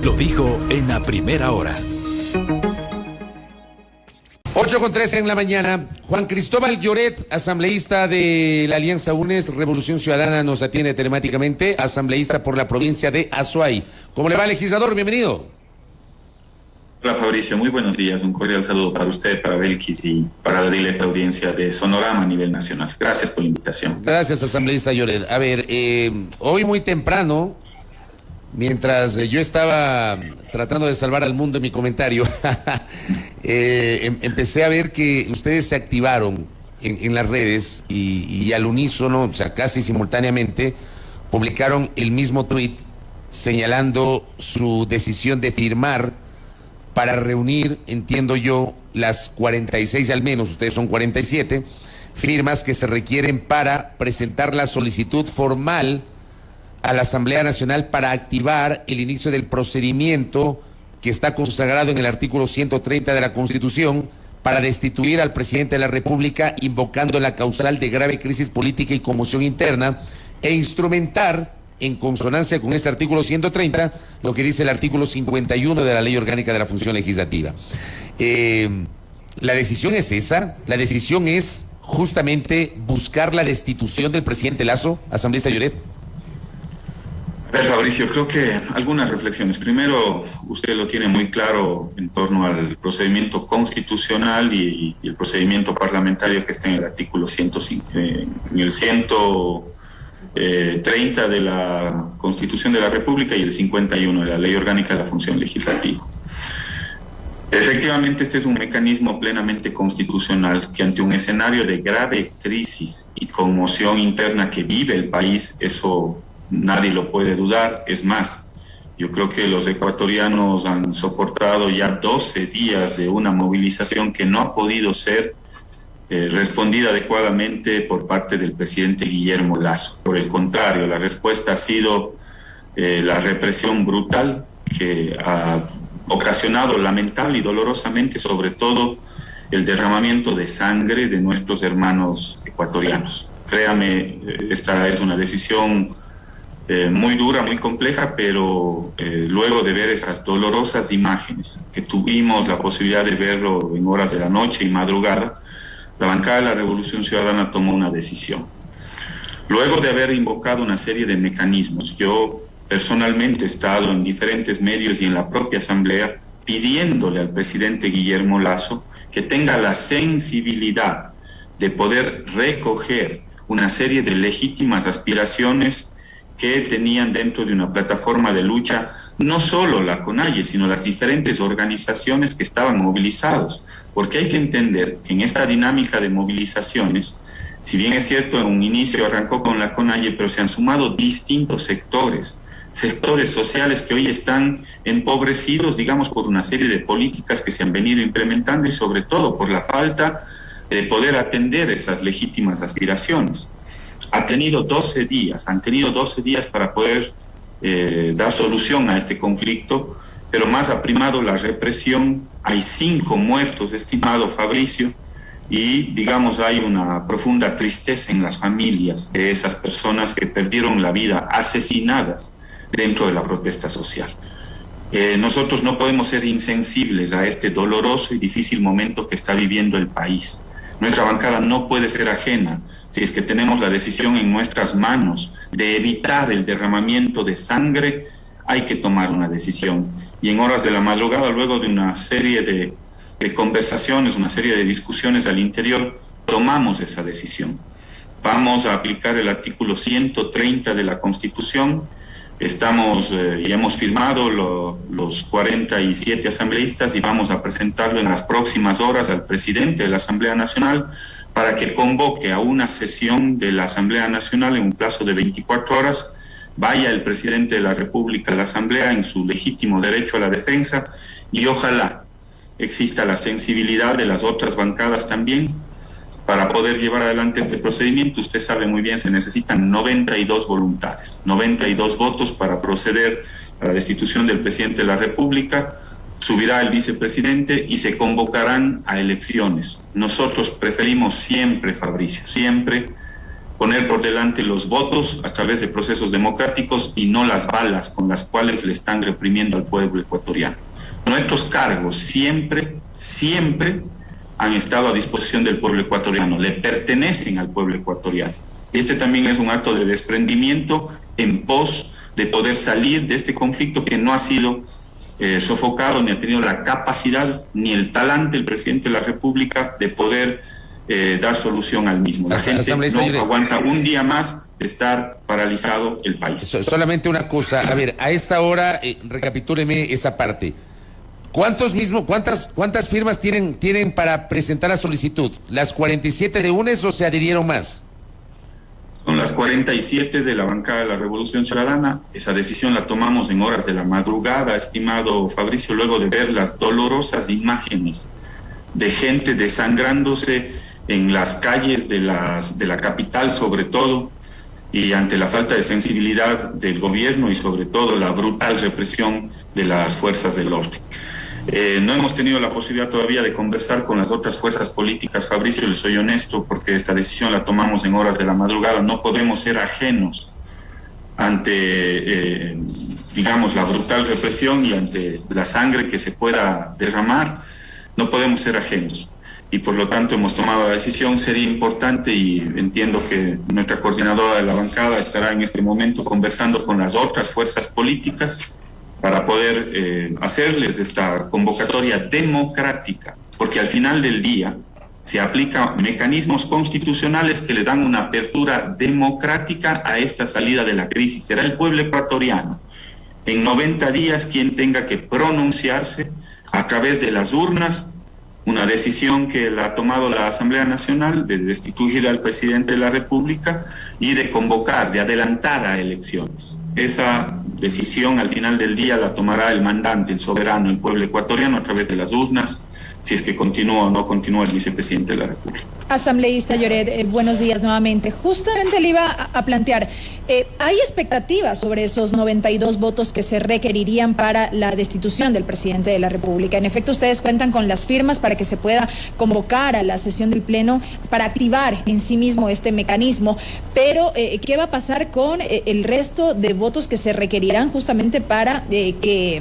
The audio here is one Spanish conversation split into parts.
lo dijo en la primera hora. 8:13 en la mañana. Juan Cristóbal Lloret, asambleísta de la Alianza UNES, Revolución Ciudadana, nos atiende telemáticamente, asambleísta por la provincia de Azuay. ¿Cómo le va, legislador? Bienvenido. Hola, Fabricio, muy buenos días. Un cordial saludo para usted, para Belkis y para la directa audiencia de Sonorama a nivel nacional. Gracias por la invitación. Gracias, asambleísta Lloret. A ver, hoy muy temprano, mientras yo estaba tratando de salvar al mundo en mi comentario, empecé a ver que ustedes se activaron en las redes y al unísono, o sea, casi simultáneamente, publicaron el mismo tuit señalando su decisión de firmar para reunir, entiendo yo, las 46 al menos, ustedes son 47, firmas que se requieren para presentar la solicitud formal a la Asamblea Nacional para activar el inicio del procedimiento que está consagrado en el artículo 130 de la Constitución para destituir al presidente de la República invocando la causal de grave crisis política y conmoción interna e instrumentar en consonancia con este artículo 130 lo que dice el artículo 51 de la Ley Orgánica de la Función Legislativa. La decisión es esa, la decisión es justamente buscar la destitución del presidente Lasso, asambleísta Lloret. A ver, Fabricio, creo que algunas reflexiones. Primero, usted lo tiene muy claro en torno al procedimiento constitucional y el procedimiento parlamentario que está en el artículo 105, en el 130 de la Constitución de la República y el 51 de la Ley Orgánica de la Función Legislativa. Efectivamente, este es un mecanismo plenamente constitucional que ante un escenario de grave crisis y conmoción interna que vive el país, eso nadie lo puede dudar. Es más, yo creo que los ecuatorianos han soportado ya 12 días de una movilización que no ha podido ser respondida adecuadamente por parte del presidente Guillermo Lasso. Por el contrario, la respuesta ha sido la represión brutal que ha ocasionado lamentable y dolorosamente, sobre todo, el derramamiento de sangre de nuestros hermanos ecuatorianos. Créame, esta es una decisión muy dura, muy compleja, pero luego de ver esas dolorosas imágenes que tuvimos la posibilidad de verlo en horas de la noche y madrugada, la bancada de la Revolución Ciudadana tomó una decisión. Luego de haber invocado una serie de mecanismos, yo personalmente he estado en diferentes medios y en la propia Asamblea pidiéndole al presidente Guillermo Lasso que tenga la sensibilidad de poder recoger una serie de legítimas aspiraciones que tenían dentro de una plataforma de lucha, no solo la CONAIE, sino las diferentes organizaciones que estaban movilizados. Porque hay que entender que en esta dinámica de movilizaciones, si bien es cierto, en un inicio arrancó con la CONAIE, pero se han sumado distintos sectores sociales que hoy están empobrecidos, digamos, por una serie de políticas que se han venido implementando y sobre todo por la falta de poder atender esas legítimas aspiraciones. Han tenido 12 días para poder dar solución a este conflicto, pero más ha primado la represión. Hay 5 muertos, estimado Fabricio, y digamos hay una profunda tristeza en las familias de esas personas que perdieron la vida asesinadas dentro de la protesta social. Nosotros no podemos ser insensibles a este doloroso y difícil momento que está viviendo el país. Nuestra bancada no puede ser ajena. Si es que tenemos la decisión en nuestras manos de evitar el derramamiento de sangre, hay que tomar una decisión. Y en horas de la madrugada, luego de una serie de conversaciones, una serie de discusiones al interior, tomamos esa decisión. Vamos a aplicar el artículo 130 de la Constitución. Estamos y hemos firmado los 47 asambleístas y vamos a presentarlo en las próximas horas al presidente de la Asamblea Nacional para que convoque a una sesión de la Asamblea Nacional en un plazo de 24 horas, vaya el presidente de la República a la Asamblea en su legítimo derecho a la defensa y ojalá exista la sensibilidad de las otras bancadas también para poder llevar adelante este procedimiento. Usted sabe muy bien, se necesitan 92 voluntades, 92 votos para proceder a la destitución del presidente de la República. Subirá el vicepresidente y se convocarán a elecciones. Nosotros preferimos siempre, Fabricio, siempre poner por delante los votos a través de procesos democráticos y no las balas con las cuales le están reprimiendo al pueblo ecuatoriano. Nuestros cargos siempre han estado a disposición del pueblo ecuatoriano, le pertenecen al pueblo ecuatoriano. Y este también es un acto de desprendimiento en pos de poder salir de este conflicto que no ha sido sofocado, ni ha tenido la capacidad ni el talante el presidente de la República de poder dar solución al mismo. La gente no aguanta un día más de estar paralizado el país. Solamente una cosa, a ver, a esta hora, recapitúleme esa parte. ¿Cuántas firmas tienen para presentar la solicitud? ¿Las 47 de UNES o se adhirieron más? Son las 47 de la bancada de la Revolución Ciudadana. Esa decisión la tomamos en horas de la madrugada, estimado Fabricio, luego de ver las dolorosas imágenes de gente desangrándose en las calles de la capital, sobre todo, y ante la falta de sensibilidad del gobierno y sobre todo la brutal represión de las fuerzas del orden. No hemos tenido la posibilidad todavía de conversar con las otras fuerzas políticas, Fabricio, les soy honesto, porque esta decisión la tomamos en horas de la madrugada. No podemos ser ajenos ante, digamos, la brutal represión y ante la sangre que se pueda derramar. No podemos ser ajenos. Y por lo tanto hemos tomado la decisión. Sería importante, y entiendo que nuestra coordinadora de la bancada estará en este momento conversando con las otras fuerzas políticas para poder hacerles esta convocatoria democrática, porque al final del día se aplican mecanismos constitucionales que le dan una apertura democrática a esta salida de la crisis. Será el pueblo ecuatoriano en 90 días quien tenga que pronunciarse a través de las urnas, una decisión que la ha tomado la Asamblea Nacional de destituir al presidente de la República y de convocar, de adelantar a elecciones. Esa decisión al final del día la tomará el mandante, el soberano, el pueblo ecuatoriano a través de las urnas, si es que continúa o no continúa el vicepresidente de la República. Asambleísta Lloret, buenos días nuevamente. Justamente le iba a plantear, ¿hay expectativas sobre esos 92 votos que se requerirían para la destitución del presidente de la República? En efecto, ustedes cuentan con las firmas para que se pueda convocar a la sesión del Pleno para activar en sí mismo este mecanismo, pero ¿qué va a pasar con el resto de votos que se requerirán justamente para que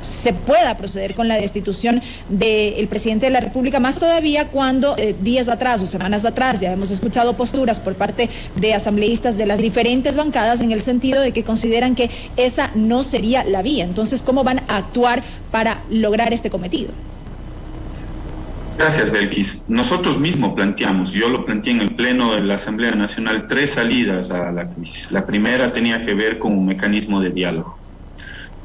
se pueda proceder con la destitución del presidente de la República, más todavía cuando días atrás o semanas atrás ya hemos escuchado posturas por parte de asambleístas de las diferentes bancadas en el sentido de que consideran que esa no sería la vía? Entonces, ¿cómo van a actuar para lograr este cometido? Gracias, Belkis. Nosotros mismos planteamos, yo lo planteé en el Pleno de la Asamblea Nacional, 3 salidas a la crisis. La primera tenía que ver con un mecanismo de diálogo,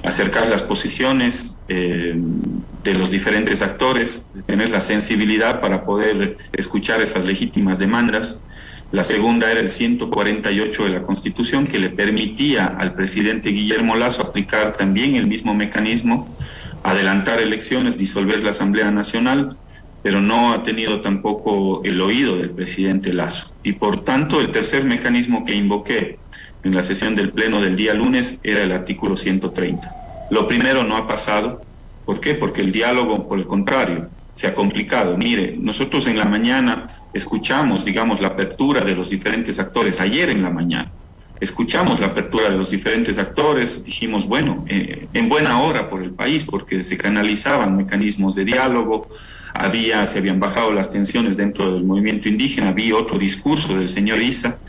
acercar las posiciones de los diferentes actores, tener la sensibilidad para poder escuchar esas legítimas demandas. La segunda era el 148 de la Constitución, que le permitía al presidente Guillermo Lasso aplicar también el mismo mecanismo, adelantar elecciones, disolver la Asamblea Nacional, pero no ha tenido tampoco el oído del presidente Lasso. Y por tanto, el tercer mecanismo que invoqué en la sesión del Pleno del día lunes era el artículo 130. Lo primero no ha pasado. ¿Por qué? Porque el diálogo, por el contrario, se ha complicado. Mire, nosotros en la mañana escuchamos, digamos, la apertura de los diferentes actores. Ayer en la mañana escuchamos la apertura de los diferentes actores. Dijimos, bueno, en buena hora por el país, porque se canalizaban mecanismos de diálogo, se habían bajado las tensiones dentro del movimiento indígena, vi otro discurso del señor Issa.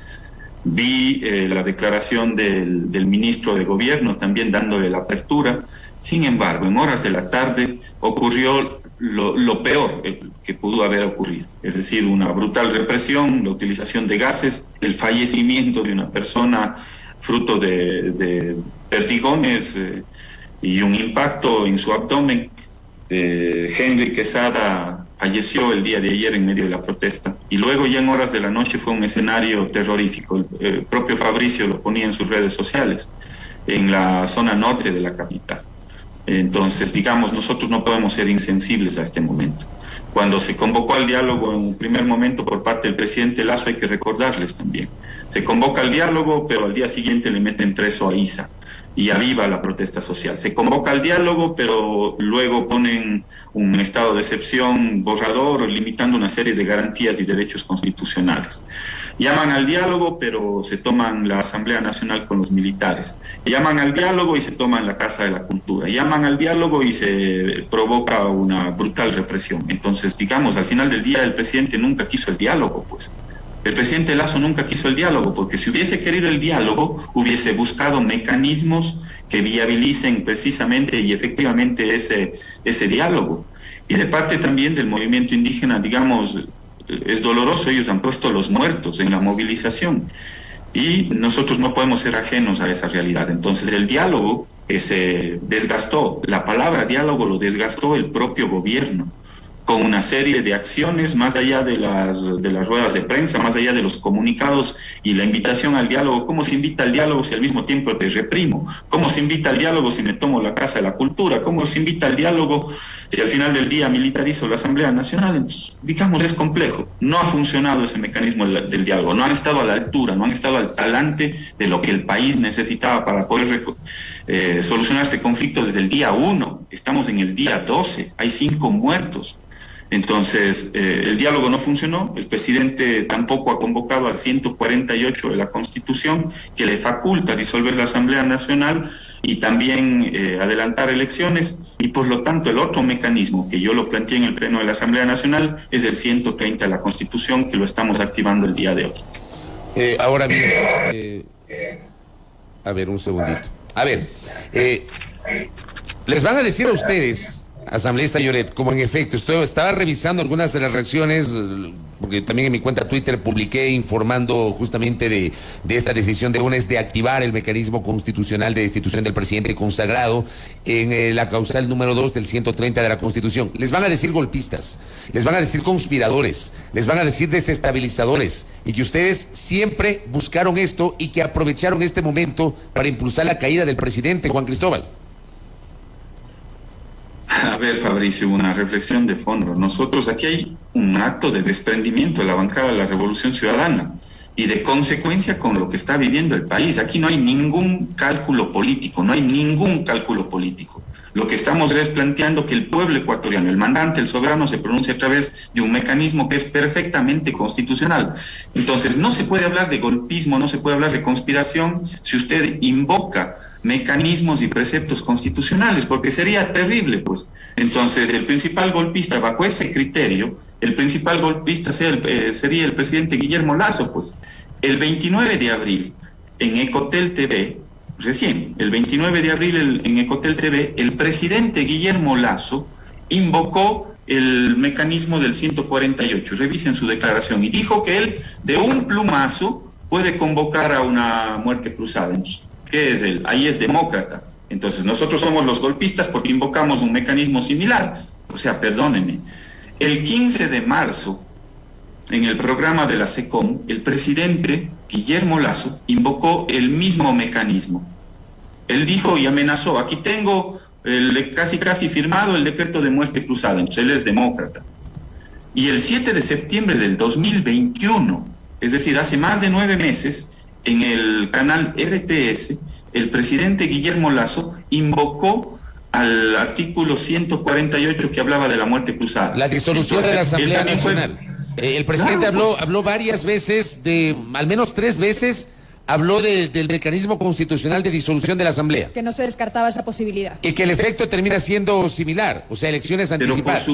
Vi la declaración del ministro de Gobierno también dándole la apertura. Sin embargo, en horas de la tarde ocurrió lo peor que pudo haber ocurrido. Es decir, una brutal represión, la utilización de gases, el fallecimiento de una persona fruto de perdigones y un impacto en su abdomen. Henry Quesada falleció el día de ayer en medio de la protesta, y luego ya en horas de la noche fue un escenario terrorífico. El propio Fabricio lo ponía en sus redes sociales, en la zona norte de la capital. Entonces, digamos, nosotros no podemos ser insensibles a este momento. Cuando se convocó al diálogo en un primer momento por parte del presidente Lasso, hay que recordarles también, se convoca al diálogo, pero al día siguiente le meten preso a Issa y aviva la protesta social. Se convoca al diálogo, pero luego ponen un estado de excepción borrador, limitando una serie de garantías y derechos constitucionales. Llaman al diálogo, pero se toman la Asamblea Nacional con los militares. Llaman al diálogo y se toman la Casa de la Cultura. Llaman al diálogo y se provoca una brutal represión. Entonces, digamos, al final del día el presidente nunca quiso el diálogo, pues. El presidente Lasso nunca quiso el diálogo, porque si hubiese querido el diálogo, hubiese buscado mecanismos que viabilicen precisamente y efectivamente ese diálogo. Y de parte también del movimiento indígena, digamos, es doloroso, ellos han puesto los muertos en la movilización y nosotros no podemos ser ajenos a esa realidad. Entonces el diálogo que se desgastó, la palabra diálogo lo desgastó el propio gobierno, con una serie de acciones más allá de las ruedas de prensa, más allá de los comunicados y la invitación al diálogo. ¿Cómo se invita al diálogo si al mismo tiempo te reprimo? ¿Cómo se invita al diálogo si me tomo la Casa de la Cultura? ¿Cómo se invita al diálogo si al final del día militarizo la Asamblea Nacional? Entonces, digamos, es complejo. No ha funcionado ese mecanismo del diálogo, no han estado a la altura, no han estado al talante de lo que el país necesitaba para poder solucionar este conflicto desde el día 1. Estamos en el día 12, hay 5 muertos. Entonces, el diálogo no funcionó, el presidente tampoco ha convocado al 148 de la Constitución, que le faculta disolver la Asamblea Nacional y también adelantar elecciones, y por lo tanto el otro mecanismo que yo lo planteé en el Pleno de la Asamblea Nacional es el 130 de la Constitución, que lo estamos activando el día de hoy. Ahora bien, a ver, un segundito. A ver, les van a decir a ustedes, asambleísta Lloret, como en efecto, estaba revisando algunas de las reacciones, porque también en mi cuenta Twitter publiqué informando justamente de esta decisión de UNES de activar el mecanismo constitucional de destitución del presidente consagrado en la causal número 2 del 130 de la Constitución. Les van a decir golpistas, les van a decir conspiradores, les van a decir desestabilizadores, y que ustedes siempre buscaron esto y que aprovecharon este momento para impulsar la caída del presidente Juan Cristóbal. A ver, Fabricio, una reflexión de fondo. Nosotros aquí hay un acto de desprendimiento de la bancada de la Revolución Ciudadana y de consecuencia con lo que está viviendo el país. Aquí no hay ningún cálculo político, no hay ningún cálculo político. Lo que estamos es planteando que el pueblo ecuatoriano, el mandante, el soberano, se pronuncie a través de un mecanismo que es perfectamente constitucional. Entonces, no se puede hablar de golpismo, no se puede hablar de conspiración si usted invoca mecanismos y preceptos constitucionales, porque sería terrible, pues. Entonces, el principal golpista, bajo ese criterio, el principal golpista sería el presidente Guillermo Lasso, pues. El 29 de abril, en Ecotel TV, recién, el 29 de abril en Ecotel TV, el presidente Guillermo Lasso invocó el mecanismo del 148, revisen su declaración, y dijo que él, de un plumazo, puede convocar a una muerte cruzada. ¿Qué es él? Ahí es demócrata. Entonces nosotros somos los golpistas porque invocamos un mecanismo similar. O sea, perdónenme. El 15 de marzo, en el programa de la SECOM, el presidente Guillermo Lasso invocó el mismo mecanismo. Él dijo y amenazó, aquí tengo casi firmado el decreto de muerte cruzada. Entonces él es demócrata. Y el 7 de septiembre del 2021, es decir, hace más de 9 meses, en el canal RTS, el presidente Guillermo Lasso invocó al artículo 148 que hablaba de la muerte cruzada. La disolución de la Asamblea Nacional. El presidente habló varias veces, al menos 3 veces, habló del mecanismo constitucional de disolución de la Asamblea. Que no se descartaba esa posibilidad. Y que el efecto termina siendo similar, o sea, elecciones anticipadas.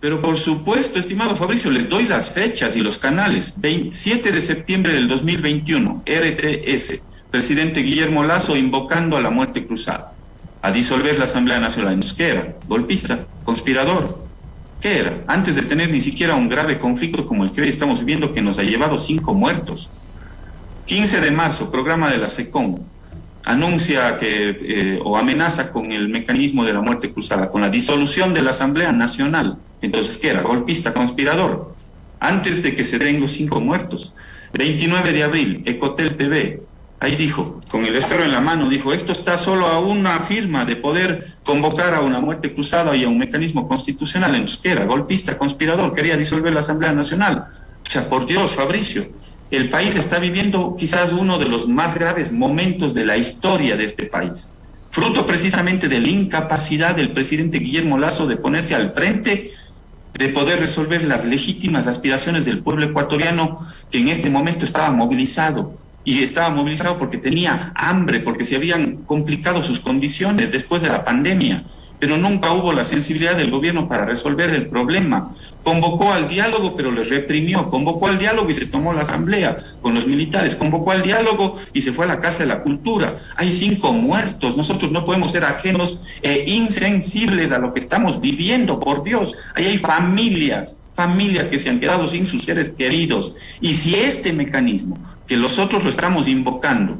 Pero por supuesto, estimado Fabricio, les doy las fechas y los canales. 7 de septiembre del 2021, RTS, presidente Guillermo Lasso invocando a la muerte cruzada, a disolver la Asamblea Nacional. ¿Qué era? ¿Golpista? ¿Conspirador? ¿Qué era? Antes de tener ni siquiera un grave conflicto como el que hoy estamos viviendo, que nos ha llevado 5 muertos. 15 de marzo, programa de la SECOM, anuncia o amenaza con el mecanismo de la muerte cruzada, con la disolución de la Asamblea Nacional. Entonces, ¿qué era? Golpista, conspirador. Antes de que se den los 5 muertos. 29 de abril, Ecotel TV, ahí dijo, con el estero en la mano, dijo, esto está solo a una firma de poder convocar a una muerte cruzada y a un mecanismo constitucional. Entonces, ¿qué era? Golpista, conspirador, quería disolver la Asamblea Nacional. O sea, por Dios, Fabricio, el país está viviendo quizás uno de los más graves momentos de la historia de este país, fruto precisamente de la incapacidad del presidente Guillermo Lasso de ponerse al frente de poder resolver las legítimas aspiraciones del pueblo ecuatoriano que en este momento estaba movilizado. Y estaba movilizado porque tenía hambre, porque se habían complicado sus condiciones después de la pandemia. Pero nunca hubo la sensibilidad del gobierno para resolver el problema. Convocó al diálogo, pero le reprimió. Convocó al diálogo y se tomó la asamblea con los militares. Convocó al diálogo y se fue a la Casa de la Cultura. Hay 5 muertos. Nosotros no podemos ser ajenos e insensibles a lo que estamos viviendo, por Dios. Ahí hay familias que se han quedado sin sus seres queridos. Y si este mecanismo, que nosotros lo estamos invocando,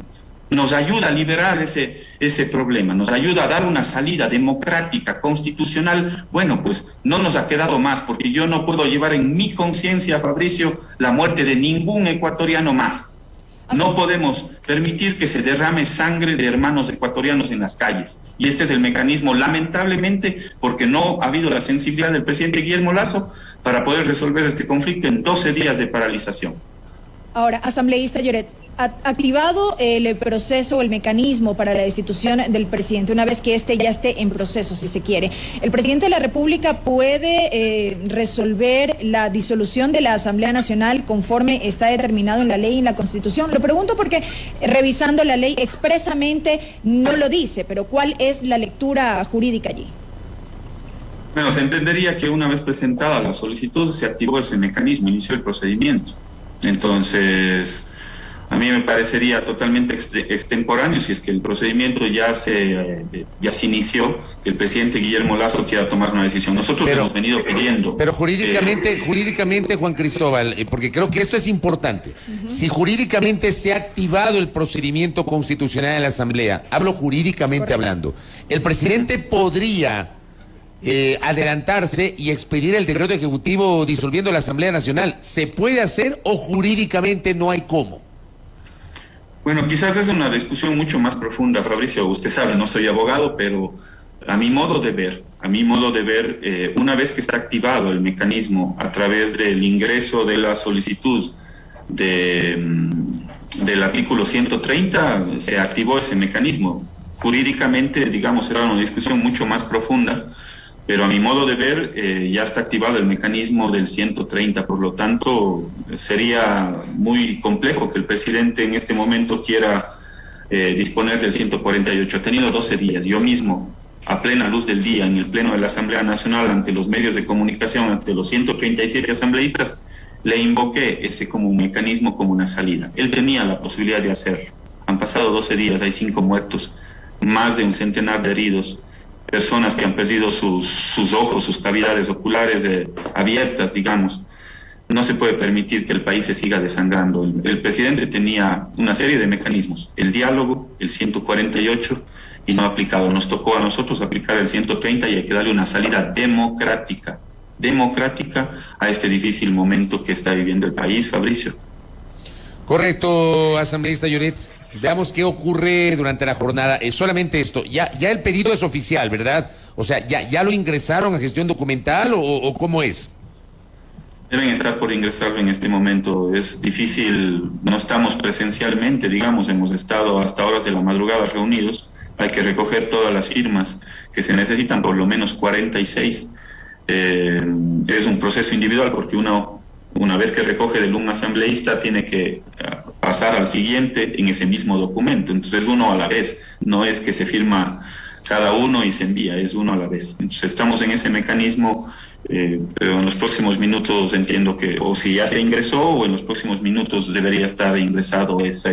nos ayuda a liberar ese problema, nos ayuda a dar una salida democrática, constitucional, bueno, pues no nos ha quedado más, porque yo no puedo llevar en mi conciencia, Fabricio, la muerte de ningún ecuatoriano más. No podemos permitir que se derrame sangre de hermanos ecuatorianos en las calles. Y este es el mecanismo, lamentablemente, porque no ha habido la sensibilidad del presidente Guillermo Lasso para poder resolver este conflicto en 12 días de paralización. Ahora, asambleísta Lloret, ¿ha activado el proceso o el mecanismo para la destitución del presidente una vez que este ya esté en proceso, si se quiere? ¿El presidente de la República puede resolver la disolución de la Asamblea Nacional conforme está determinado en la ley y en la Constitución? Lo pregunto porque revisando la ley expresamente no lo dice, pero ¿cuál es la lectura jurídica allí? Bueno, se entendería que una vez presentada la solicitud se activó ese mecanismo, inició el procedimiento. Entonces, a mí me parecería totalmente extemporáneo si es que el procedimiento ya se inició, que el presidente Guillermo Lasso quiera tomar una decisión. Nosotros hemos venido pidiendo. Pero jurídicamente, Juan Cristóbal, porque creo que esto es importante. Si jurídicamente se ha activado el procedimiento constitucional en la Asamblea, hablo jurídicamente hablando, el presidente podría adelantarse y expedir el decreto ejecutivo disolviendo la Asamblea Nacional. ¿Se puede hacer o jurídicamente no hay cómo? Bueno, quizás es una discusión mucho más profunda, Fabricio. Usted sabe, no soy abogado, pero a mi modo de ver, una vez que está activado el mecanismo a través del ingreso de la solicitud del artículo 130, se activó ese mecanismo. Jurídicamente, digamos, será una discusión mucho más profunda, pero a mi modo de ver ya está activado el mecanismo del 130, por lo tanto sería muy complejo que el presidente en este momento quiera disponer del 148. Ha tenido 12 días, yo mismo, a plena luz del día, en el Pleno de la Asamblea Nacional, ante los medios de comunicación, ante los 137 asambleístas, le invoqué ese como un mecanismo, como una salida. Él tenía la posibilidad de hacerlo. Han pasado 12 días, hay 5 muertos, más de un centenar de heridos, personas que han perdido sus ojos, sus cavidades oculares abiertas, digamos. No se puede permitir que el país se siga desangrando. El presidente tenía una serie de mecanismos, el diálogo, el 148, y no ha aplicado. Nos tocó a nosotros aplicar el 130 y hay que darle una salida democrática a este difícil momento que está viviendo el país, Fabricio. Correcto, asambleísta Lloret. Veamos qué ocurre durante la jornada. Solamente esto, ya el pedido es oficial, ¿verdad? O sea, ¿ya lo ingresaron a gestión documental o cómo es? Deben estar por ingresarlo en este momento. Es difícil, no estamos presencialmente, digamos, hemos estado hasta horas de la madrugada reunidos. Hay que recoger todas las firmas que se necesitan, por lo menos 46. Es un proceso individual porque una vez que recoge de un asambleísta tiene que pasar al siguiente en ese mismo documento. Entonces uno a la vez, no es que se firma cada uno y se envía, es uno a la vez. Entonces estamos en ese mecanismo, pero en los próximos minutos entiendo que, o si ya se ingresó, o en los próximos minutos debería estar ingresado esa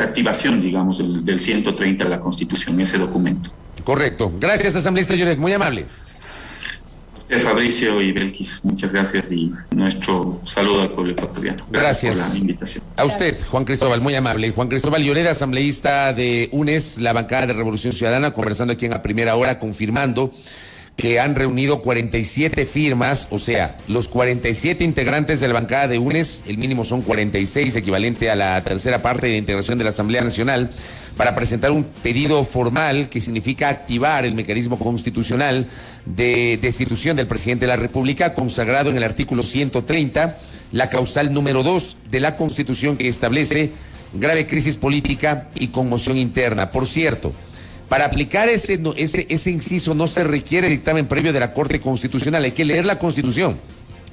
activación, digamos, del 130 de la Constitución, ese documento. Correcto. Gracias, asambleísta Lloret, muy amable. Fabricio y Belkis, muchas gracias y nuestro saludo al pueblo ecuatoriano. Gracias por la invitación. A usted, Juan Cristóbal, muy amable. Juan Cristóbal Lloret, asambleísta de UNES, la bancada de Revolución Ciudadana, conversando aquí en A Primera Hora, confirmando que han reunido 47 firmas, o sea, los 47 integrantes de la bancada de UNES, el mínimo son 46, equivalente a la tercera parte de integración de la Asamblea Nacional, para presentar un pedido formal que significa activar el mecanismo constitucional de destitución del presidente de la República, consagrado en el artículo 130, la causal número 2 de la Constitución, que establece grave crisis política y conmoción interna. Por cierto, Para aplicar ese inciso no se requiere dictamen previo de la Corte Constitucional, hay que leer la Constitución.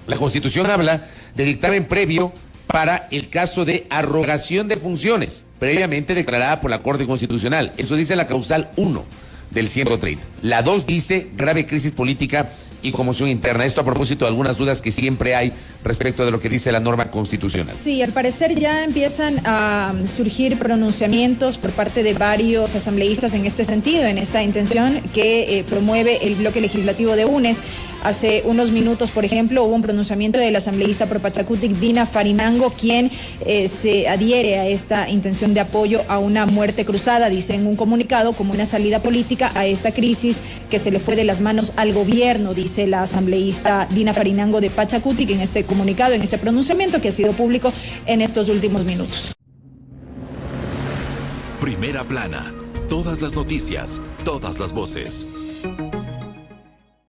La Constitución habla de dictamen previo para el caso de arrogación de funciones, previamente declarada por la Corte Constitucional. Eso dice la causal 1 del 130. La 2 dice grave crisis política y conmoción interna. Esto a propósito de algunas dudas que siempre hay respecto de lo que dice la norma constitucional. Sí, al parecer ya empiezan a surgir pronunciamientos por parte de varios asambleístas en este sentido, en esta intención que promueve el bloque legislativo de UNES. Hace unos minutos, por ejemplo, hubo un pronunciamiento del asambleísta por Pachacutic, Dina Farinango, quien se adhiere a esta intención de apoyo a una muerte cruzada, dice en un comunicado, como una salida política a esta crisis que se le fue de las manos al gobierno, dice la asambleísta Dina Farinango de Pachacutic en este comunicado, en este pronunciamiento que ha sido público en estos últimos minutos. Primera plana. Todas las noticias, todas las voces.